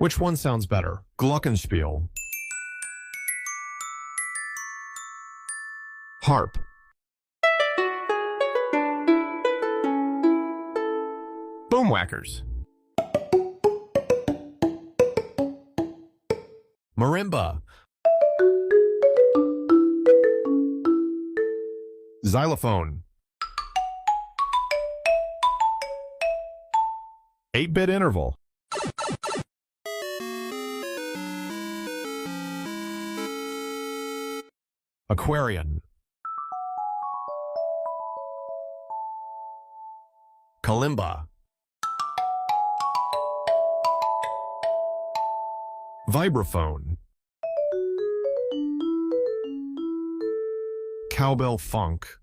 Which one sounds better? Glockenspiel. Harp. Boomwhackers. Marimba. Xylophone. 8-bit interval. Aquarian. Kalimba. Vibraphone. Cowbell funk.